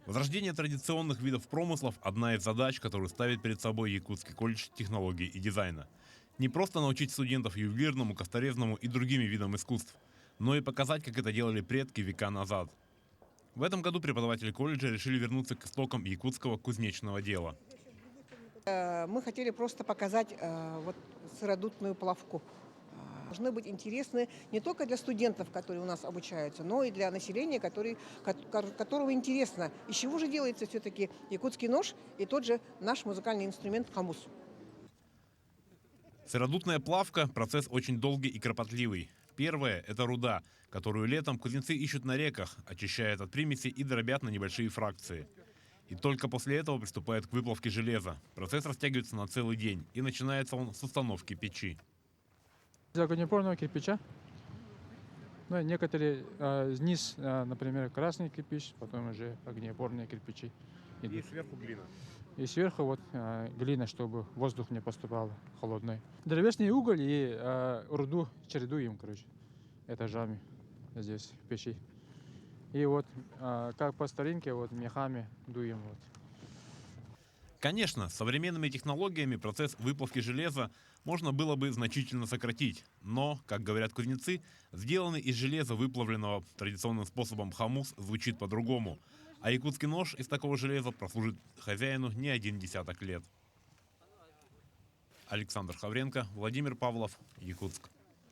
Возрождение традиционных видов промыслов – одна из задач, которую ставит перед собой Якутский колледж технологий и дизайна. Не просто научить студентов ювелирному, косторезному и другим видам искусств, но и показать, как это делали предки века назад. В этом году преподаватели колледжа решили вернуться к истокам якутского кузнечного дела. Мы хотели просто показать сыродутную плавку. Должны быть интересны не только для студентов, которые у нас обучаются, но и для населения, которого интересно, из чего же делается все-таки якутский нож и тот же наш музыкальный инструмент хамус. Сыродутная плавка – процесс очень долгий и кропотливый. Первое – это руда, которую летом кузнецы ищут на реках, очищают от примесей и дробят на небольшие фракции. И только после этого приступают к выплавке железа. Процесс растягивается на целый день, и начинается он с установки печи. Из огнеупорного кирпича. Ну, некоторые низ, например, красный кирпич, потом уже огнеупорные кирпичи. И сверху глина. И сверху глина, чтобы воздух не поступал холодный. Древесный уголь и руду чередуем, этажами здесь в печи. И как по старинке, мехами дуем. Конечно, с современными технологиями процесс выплавки железа можно было бы значительно сократить. Но, как говорят кузнецы, сделанный из железа, выплавленного традиционным способом хамус, звучит по-другому. А якутский нож из такого железа прослужит хозяину не один десяток лет. Александр Хавренко, Владимир Павлов, Якутск.